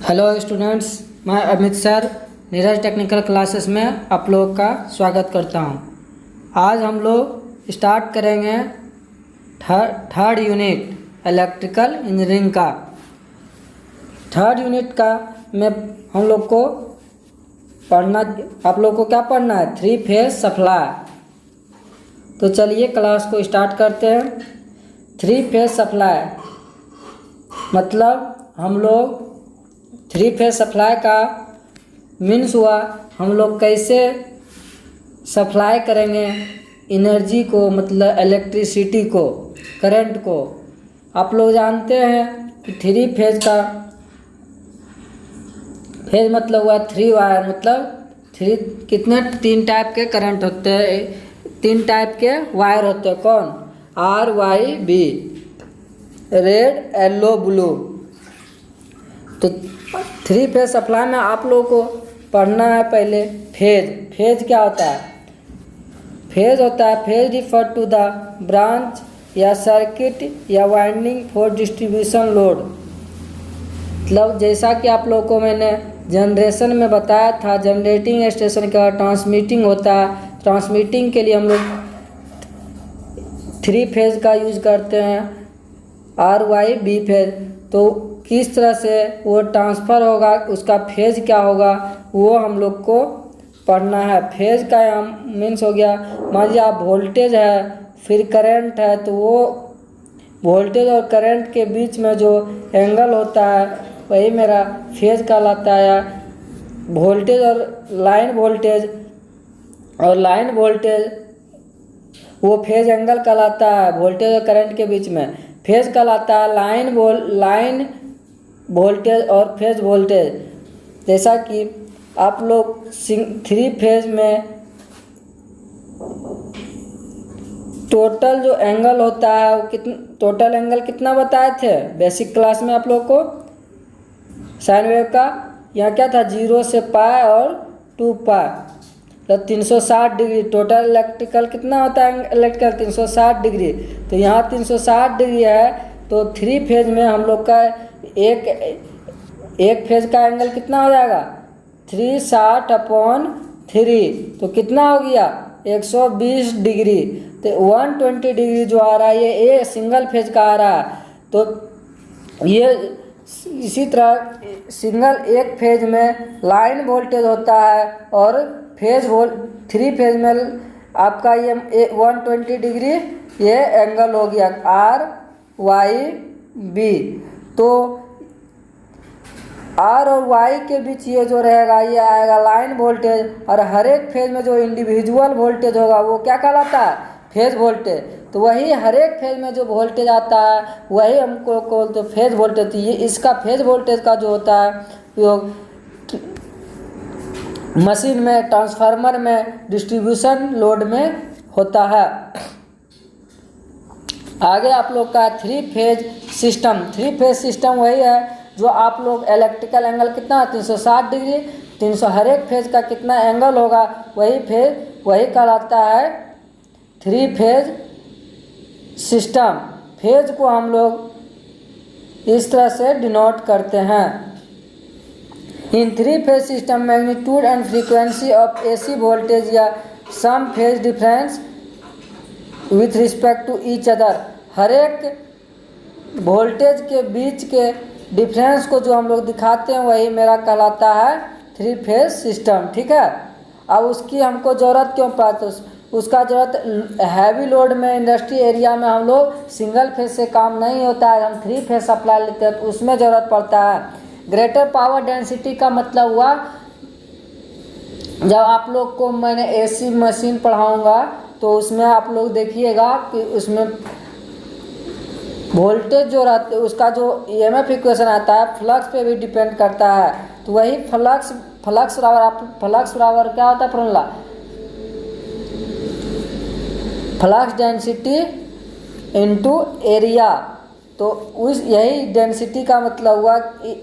Hello students, मैं Amit sir Neeraj technical classes में आप लोग का स्वागत करता हूं। आज हम लोग स्टार्ट करेंगे थर्ड यूनिट इलेक्ट्रिकल इंजीनियरिंग का। थर्ड यूनिट का में हम लोग को आप लोग को क्या पढ़ना है? 3 फेज सप्लाई। तो चलिए क्लास को स्टार्ट करते हैं। 3 फेज सप्लाई मतलब हम लोग 3 फेज सप्लाई का मीन्स हुआ हम लोग कैसे सप्लाई करेंगे एनर्जी को, मतलब इलेक्ट्रिसिटी को, करंट को। आप लोग जानते हैं कि 3 फेज का फेज मतलब हुआ 3 वायर, मतलब 3 टाइप के करंट होते हैं, 3 टाइप के वायर होते हैं। कौन? RYB, red, yellow, blue. तो 3 फेज सप्लाई में आप लोगों को पढ़ना है पहले फेज। फेज क्या होता है? फेज होता है, phase refer to the branch या सर्किट या वाइंडिंग फॉर डिस्ट्रीब्यूशन लोड। मतलब जैसा कि आप लोगों को मैंने जनरेशन में बताया था, जनरेटिंग स्टेशन का ट्रांसमिटिंग होता है। ट्रांसमिटिंग के लिए हम लोग 3 फेज का यूज करते हैं, RYB फेज। तो किस तरह से वो ट्रांसफ़र होगा, उसका फेज क्या होगा, वो हम लोग को पढ़ना है। फेज का मीन्स हो गया, मान लीजिए आप वोल्टेज है फिर करंट है, तो वो वोल्टेज और करंट के बीच में जो एंगल होता है वही मेरा फेज कहलाता है। वोल्टेज और लाइन वोल्टेज वो फेज एंगल कहलाता है। वोल्टेज और करंट के बीच में फेज कहलाता है लाइन वोल्टेज और फेज वोल्टेज। जैसा कि आप लोग 3 फेज में टोटल जो एंगल होता है वो टोटल एंगल कितना बताए थे बेसिक क्लास में आप लोग को? साइन वेव का यहाँ क्या था? 0 से पाई और 2 पाई, तो 360 डिग्री। टोटल इलेक्ट्रिकल कितना होता है? Electrical 360 degree. तो यहाँ 360 डिग्री है, तो 3 फेज में हम लोग का एक फेज का एंगल कितना हो जाएगा? 360/3, तो कितना हो गया? 120 डिग्री। तो 120 डिग्री जो आ रहा है ये सिंगल फेज का आ रहा है। तो ये इसी तरह सिंगल एक फेज में लाइन वोल्टेज होता है और 3 फेज में आपका ये 120 डिग्री ये एंगल हो गया RYB। तो R और Y के बीच ये जो रहेगा ये आएगा लाइन वोल्टेज, और हर एक फेज में जो इंडिविजुअल वोल्टेज होगा वो क्या कहलाता है? Phase voltage. तो वही हर एक फेज में जो वोल्टेज आता है वही हमको बोलते तो फेज वोल्टेज। ये इसका फेज वोल्टेज का जो होता है उपयोग मशीन में, ट्रांसफार्मर में, डिस्ट्रीब्यूशन लोड में होता है। आगे आप लोग का 3 फेज सिस्टम। 3 फेज सिस्टम वही है जो आप लोग इलेक्ट्रिकल एंगल कितना 360 डिग्री, 300 हर एक फेज का कितना एंगल होगा वही कहलाता है 3 फेज सिस्टम। फेज को हम लोग इस तरह से डिनोट करते हैं। In 3 phase system magnitude and frequency of AC voltage या some phase difference with respect to each other. हर एक वोल्टेज के बीच के डिफरेंस को जो हम लोग दिखाते हैं वही मेरा कहलाता है 3 फेज सिस्टम। ठीक है। अब उसकी हमको ज़रूरत क्यों पड़ा? तो उसका ज़रूरत हैवी लोड में, इंडस्ट्री एरिया में हम लोग सिंगल फेज से काम नहीं होता है, हम 3 फेज सप्लाई लेते हैं तो उसमें ज़रूरत पड़ता है। ग्रेटर पावर डेंसिटी का मतलब हुआ जब आप लोग को मैंने AC मशीन पढ़ाऊँगा तो उसमें आप लोग देखिएगा कि उसमें वोल्टेज जो रहता है उसका जो EMF इक्वेशन आता है फ्लक्स पे भी डिपेंड करता है। तो वही फ्लक्स बराबर क्या होता है formula? Flux density into area. तो यही डेंसिटी का मतलब हुआ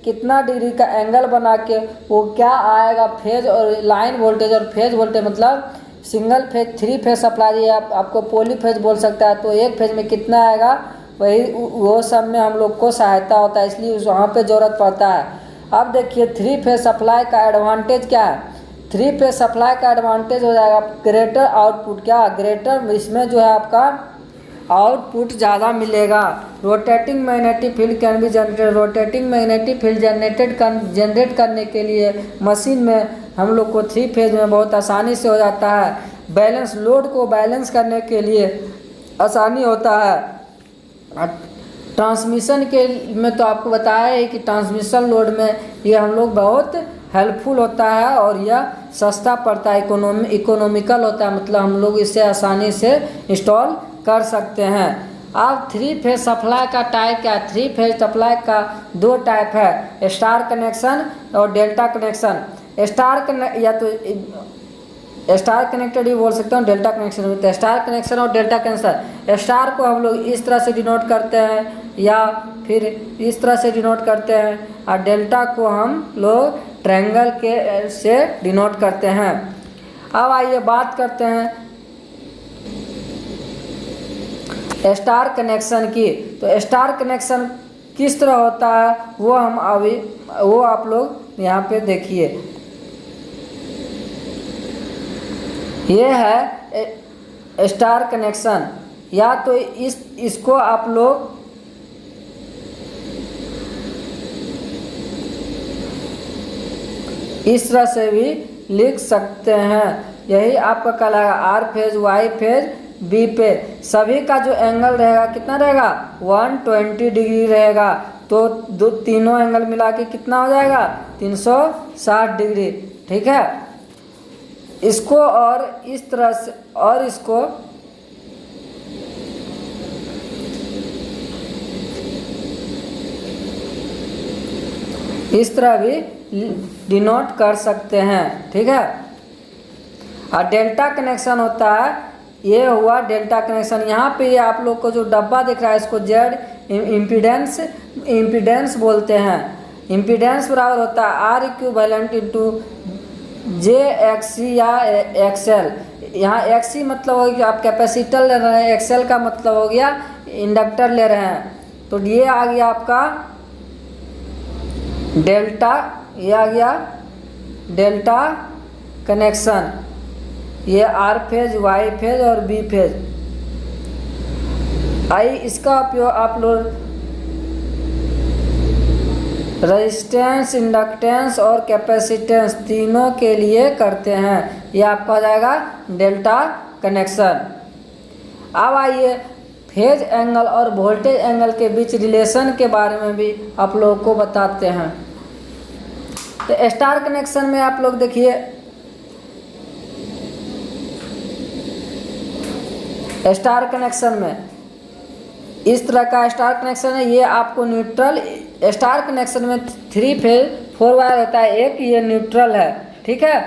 कितना डिग्री का एंगल बना के वो क्या आएगा फेज और लाइन वोल्टेज और फेज वोल्टेज, मतलब सिंगल फेज 3 फेज सप्लाई आपको पोली फेज बोल सकता है। तो एक फेज में कितना आएगा वही वो सब में हम लोग को सहायता होता है, इसलिए वहाँ पे ज़रूरत पड़ता है। अब देखिए थ्री फेज सप्लाई का एडवांटेज क्या है। थ्री फेज सप्लाई का एडवांटेज हो जाएगा ग्रेटर आउटपुट, क्या ग्रेटर, इसमें जो है आपका आउटपुट ज़्यादा मिलेगा। Rotating magnetic field can be generated, rotating magnetic field generate करने के लिए मशीन में हम लोग को थ्री फेज में बहुत आसानी से हो जाता है। बैलेंस, लोड को बैलेंस करने के लिए आसानी होता है। ट्रांसमिशन के में तो आपको बताया है कि ट्रांसमिशन लोड में ये हम लोग बहुत हेल्पफुल होता है और यह सस्ता पड़ता है, इकोनॉमिकल होता है, मतलब हम लोग इसे आसानी से इंस्टॉल कर सकते हैं। अब थ्री फेज सप्लाई का टाइप क्या है। थ्री फेज सप्लाई का दो टाइप है, स्टार कनेक्शन और डेल्टा कनेक्शन। या तो स्टार कनेक्टेड भी बोल सकते हैं, डेल्टा कनेक्शन होता है। स्टार कनेक्शन और डेल्टा कनेक्शन, स्टार को हम लोग इस तरह से डिनोट करते हैं या फिर इस तरह से डिनोट करते हैं, और डेल्टा को हम लोग ट्रायंगल के से डिनोट करते हैं। अब आइए बात करते हैं स्टार कनेक्शन की। तो स्टार कनेक्शन किस तरह होता है वो आप लोग यहाँ पे देखिए। ये है स्टार कनेक्शन, या तो इसको आप लोग इस तरह से भी लिख सकते हैं। यही आपका कहलाएगा R phase, Y phase, B phase. सभी का जो एंगल रहेगा कितना रहेगा, 120 डिग्री रहेगा। तो तीनों एंगल मिला के कितना हो जाएगा, 360 डिग्री। ठीक है, इसको और इस तरह से और इसको इस तरह भी डिनोट कर सकते हैं। ठीक है, और डेल्टा कनेक्शन होता है, ये हुआ डेल्टा कनेक्शन। यहाँ पे ये आप लोग को जो डब्बा दिख रहा है इसको जेड इम्पीडेंस बोलते हैं। इम्पीडेंस बराबर होता है or equivalent into J XC या एक्सएल। यहाँ एक्सी मतलब हो गया आप कैपेसिटर ले रहे हैं, एक्सएल का मतलब हो गया इंडक्टर ले रहे हैं। तो ये आ गया आपका डेल्टा, ये आ गया डेल्टा कनेक्शन। ये आर फेज, वाई फेज और बी फेज। इसका उपयोग आप लोग रेजिस्टेंस, इंडक्टेंस और कैपेसिटेंस तीनों के लिए करते हैं। ये आपका हो जाएगा डेल्टा कनेक्शन। अब आइए फेज एंगल और वोल्टेज एंगल के बीच रिलेशन के बारे में भी आप लोगों को बताते हैं। तो स्टार कनेक्शन में आप लोग देखिए, स्टार कनेक्शन में इस तरह का स्टार कनेक्शन है। ये आपको न्यूट्रल, स्टार कनेक्शन में थ्री फेज 4 वायर होता है, एक ये न्यूट्रल है। ठीक है,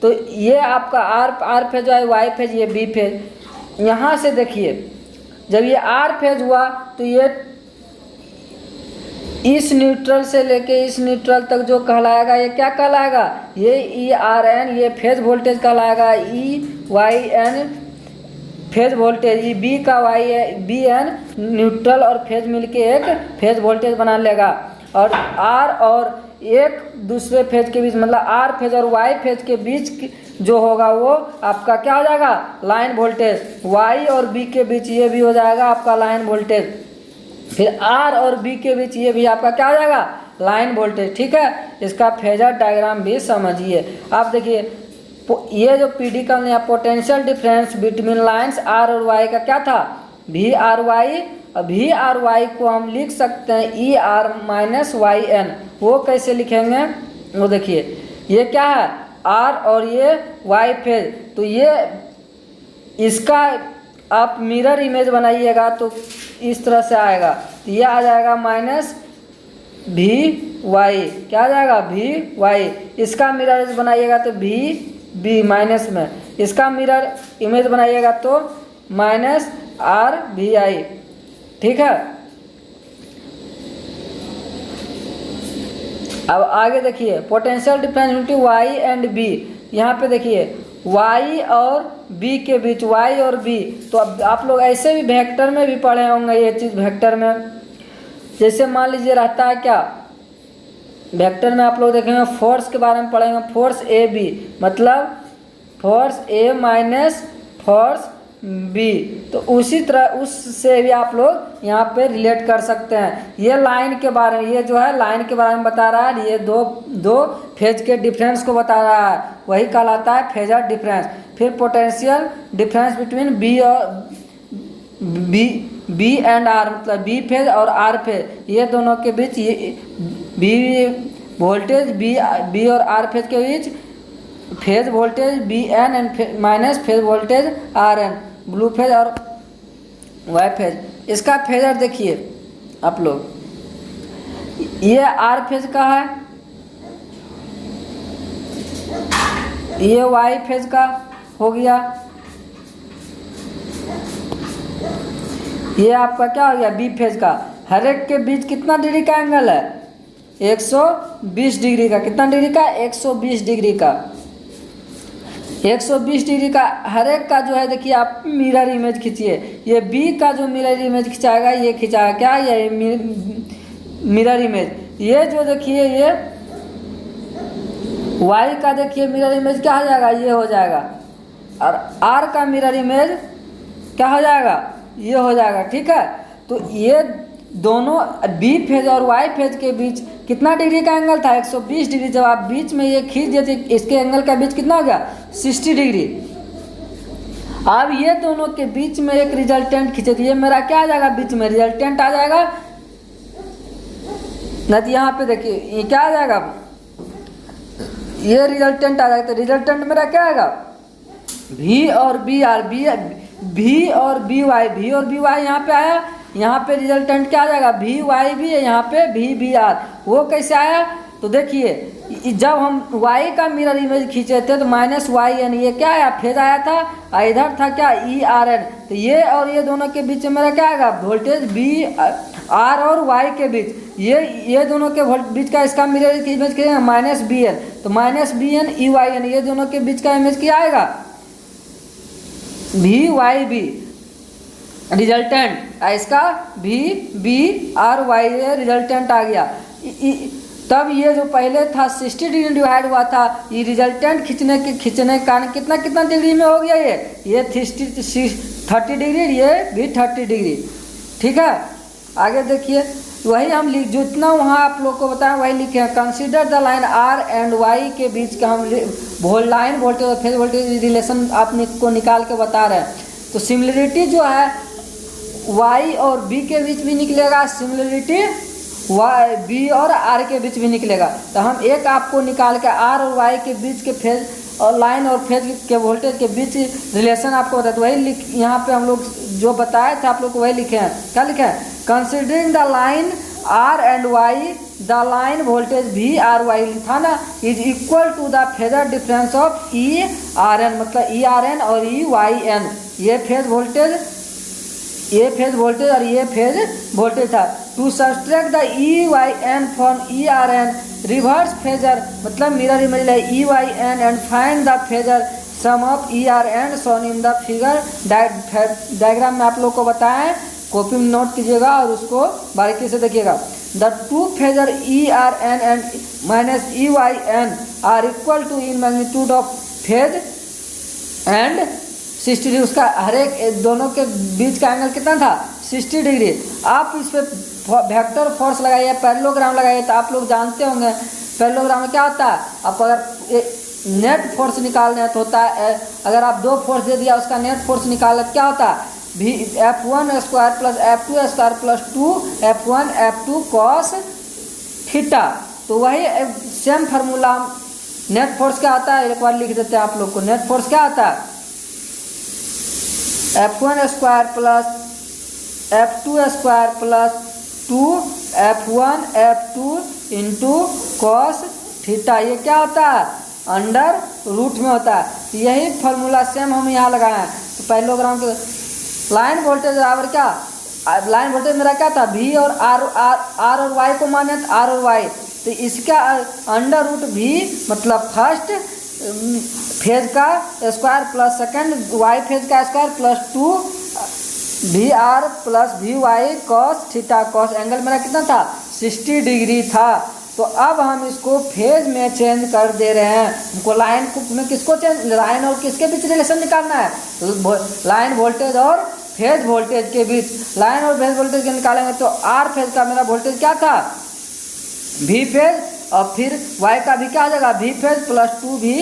तो ये आपका आर फेज है, वाई फेज, ये बी फेज। यहाँ से देखिए जब ये आर फेज हुआ तो ये इस न्यूट्रल से लेके इस न्यूट्रल तक जो कहलाएगा ये क्या कहलाएगा, ये ई आर एन, ये फेज वोल्टेज कहलाएगा। E Y N phase voltage, E B का वाई बी एन न्यूट्रल और फेज मिलके एक फेज वोल्टेज बना लेगा। और आर और एक दूसरे फेज के बीच, मतलब आर फेज और वाई फेज के बीच जो होगा वो आपका क्या हो जाएगा, लाइन वोल्टेज। वाई और बी के बीच ये भी हो जाएगा आपका लाइन वोल्टेज। फिर आर और बी के बीच ये भी आपका क्या हो जाएगा, लाइन वोल्टेज। ठीक है, इसका फेजर डायग्राम भी समझिए। आप देखिए ये जो पी डी का potential difference between lines R और वाई का क्या था, V R Y. V R Y को हम लिख सकते हैं E R minus Y N. वो कैसे लिखेंगे, वो देखिए ये क्या है आर और ये वाई फेज। तो ये इसका आप मिरर इमेज बनाइएगा तो इस तरह से आएगा। तो ये आ जाएगा माइनस भी वाई, क्या आ जाएगा भी वाई। इसका मिरर इमेज बनाइएगा तो भी बी माइनस में, इसका मिरर इमेज बनाइएगा तो माइनस आर भी आई। ठीक है, अब आगे देखिए potential difference between Y and B. यहाँ पे देखिए वाई और बी के बीच, वाई और बी। तो अब आप लोग ऐसे भी वेक्टर में भी पढ़े होंगे ये चीज़। वेक्टर में जैसे मान लीजिए रहता है क्या, वेक्टर में आप लोग देखेंगे फोर्स के बारे में पढ़ेंगे, फोर्स ए बी मतलब फोर्स ए माइनस फोर्स बी। तो उसी तरह उससे भी आप लोग यहाँ पे रिलेट कर सकते हैं। ये लाइन के बारे में, ये जो है लाइन के बारे में बता रहा है, ये दो फेज के डिफरेंस को बता रहा है, वही कहलाता है फेजर डिफरेंस। फिर पोटेंशियल डिफरेंस बिटवीन बी और बी एंड आर मतलब बी फेज और आर फेज, ये दोनों के बीच ये बी वोल्टेज बी और आर फेज के बीच phase voltage B N and minus phase voltage R N, blue phase और वाई फेज। इसका फेजर देखिए आप लोग, ये आर फेज का है, ये वाई फेज का हो गया, ये आपका क्या हो गया बी फेज का। हर एक के बीच कितना डिग्री का एंगल है, 120 डिग्री का। कितना डिग्री का, 120 डिग्री का। 120 डिग्री का हर एक का जो है देखिए आप मिरर इमेज खींचिए। ये बी का जो मिरर इमेज खिंचाएगा ये खिंचाएगा क्या, ये मिरर इमेज। ये जो देखिए ये वाई का देखिए मिरर इमेज क्या हो जाएगा, ये हो जाएगा। और आर का मिरर इमेज क्या हो जाएगा, ये हो जाएगा। ठीक है, तो ये दोनों बी फेज और वाई फेज के बीच कितना डिग्री का एंगल था, 120 डिग्री। जब आप बीच में ये खींच दिए थे, इसके एंगल का बीच कितना हो गया, 60 डिग्री। अब ये दोनों के बीच में एक रिजल्टेंट खींचे, तो ये मेरा क्या आ जाएगा, बीच में रिजल्टेंट आ जाएगा। नहीं तो यहाँ पे देखिए ये क्या आ जाएगा, ये रिजल्टेंट आ जाएगा। तो रिजल्टेंट मेरा क्या आएगा, भी और बी आर, भी और बी वाई, भी और बी वाई यहाँ पे आया। यहाँ पे रिजल्टेंट क्या आ जाएगा, भी वाई भी है, यहाँ पे भी बी आर। वो कैसे आया, तो देखिए जब हम वाई का मिरर इमेज खींचे थे तो माइनस वाई एन, ये क्या आया, फेज आया था। इधर था क्या, ई आर एन। तो ये और ये दोनों के बीच में मेरा क्या आएगा, वोल्टेज बी आर और वाई के बीच, ये दोनों के बीच का इसका मिरर इमेज क्या, माइनस बी एन। तो minus B N E Y N, ये दोनों के बीच का इमेज क्या आएगा, भी वाई बी। रिजल्टेंट इसका भी बी आर वाई, ये रिजल्टेंट आ गया। तब ये जो पहले था 60 डिग्री डिवाइड हुआ था, ये रिजल्टेंट खींचने के कारण कितना डिग्री में हो गया, ये 30 डिग्री, ये भी 30 डिग्री। ठीक है, आगे देखिए वही हम जितना वहाँ आप लोग को बताया वही लिखे हैं। Consider the line R and Y के बीच का हम लाइन वोल्टेज और फेज वोल्टेज रिलेशन आपने को निकाल के बता रहे हैं। तो सिमिलरिटी जो है वाई और बी के बीच भी निकलेगा, सिमिलरिटी वाई बी और आर के बीच भी निकलेगा। तो हम एक आपको निकाल के आर और वाई के बीच के फेज और लाइन और फेज के वोल्टेज के बीच रिलेशन आपको बताया। तो वही यहाँ पे हम लोग जो बताए थे आप लोग को वही लिखे हैं। क्या लिखे हैं, considering the line R and Y, the line voltage भी आर वाई था ना, is equal to the phasor difference of E R N, मतलब ई आर एन और ई वाई एन। ये फेज वोल्टेज और ये फेज वोल्टेज था। To subtract the E Y N from E R N, reverse phasor मतलब mirror image है E Y N and find the phasor sum of E R N shown in the figure. Diagram में आप लोग को बताएं, copy में note कीजिएगा और उसको बारीकी से देखिएगा। The two phasor E R N and minus E Y N are equal to in magnitude of phase and 60 degree. उसका हर एक दोनों के बीच का एंगल कितना था, 60 डिग्री। आप इस पर वेक्टर फोर्स लगाइए, पैरेललोग्राम लगाइए, तो आप लोग जानते होंगे पैरेललोग्राम में क्या होता है। आप अगर नेट फोर्स निकालने हैं तो होता है, अगर आप दो फोर्स दे दिया उसका नेट फोर्स निकालना क्या होता है, भी F1 square plus F2 square plus 2 F2 cos theta. तो वही सेम फार्मूला नेट फोर्स क्या आता है, एक बार लिख देते हैं आप लोग को। नेट फोर्स क्या आता है, F1 square plus F2 square plus 2 F2 into cos theta. ये क्या होता है, अंडर रूट में होता है। तो यही फार्मूला सेम हम यहाँ लगाए हैं। तो पैरेललोग्राम के लाइन वोल्टेज बराबर क्या, लाइन वोल्टेज मेरा क्या था, भी और आर और वाई को माने तो आर और वाई। तो इसका अंडर रूट भी मतलब फर्स्ट फेज का square plus second Y phase का square plus 2 V R plus V Y cos theta. Cos angle मेरा कितना था, 60 डिग्री था। तो अब हम इसको फेज में चेंज कर दे रहे हैं। हमको लाइन में किसको चेंज, लाइन और किसके बीच रिलेशन निकालना है, लाइन वोल्टेज और फेज वोल्टेज के बीच। लाइन और फेज वोल्टेज के निकालेंगे तो आर फेज का मेरा वोल्टेज क्या था, वी फेज, और फिर वाई का भी क्या आ जाएगा, V phase plus 2 V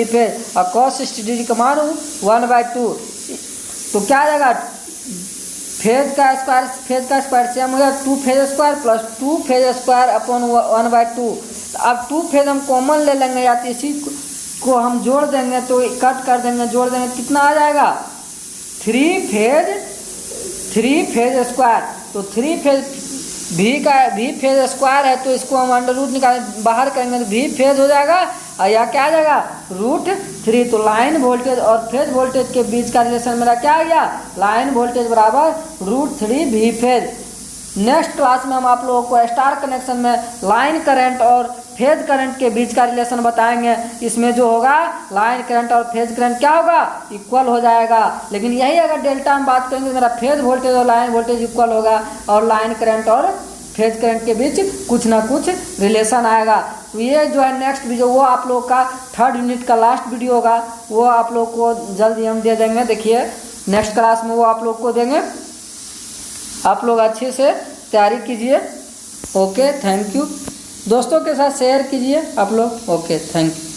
phase, और cos 60 डिग्री का मान 1/2, तो क्या आ जाएगा, फेज का स्क्वायर सेम हो गया 2 phase square plus 2 phase square upon 1/2। अब 2 फेज हम कॉमन ले लेंगे या तो इसी को हम जोड़ देंगे, तो कट कर देंगे, जोड़ देंगे, कितना आ जाएगा 3 फेज स्क्वायर। तो 3 फेज वी फेज स्क्वायर है, तो इसको हम अंडर रूट बाहर करेंगे तो वी फेज हो जाएगा, और यह क्या आ जाएगा √3। तो लाइन वोल्टेज और फेज वोल्टेज के बीच का रिलेशन मेरा क्या आ गया, लाइन वोल्टेज बराबर √3 वी फेज। नेक्स्ट क्लास में हम आप लोगों को स्टार कनेक्शन में लाइन करंट और फेज करंट के बीच का रिलेशन बताएंगे। इसमें जो होगा लाइन करंट और फेज करंट क्या होगा, इक्वल हो जाएगा। लेकिन यही अगर डेल्टा हम बात करेंगे तो मेरा फेज वोल्टेज और लाइन वोल्टेज इक्वल होगा, और लाइन करंट और फेज करंट के बीच कुछ ना कुछ रिलेशन आएगा। तो ये जो है नेक्स्ट वीडियो वो आप लोग का 3rd यूनिट का लास्ट वीडियो होगा, वो आप लोग को जल्दी हम दे देंगे। देखिए नेक्स्ट क्लास में वो आप लोग को देंगे, आप लोग अच्छे से तैयारी कीजिए। Okay, thank you. दोस्तों के साथ शेयर कीजिए आप लोग। Okay, thank you.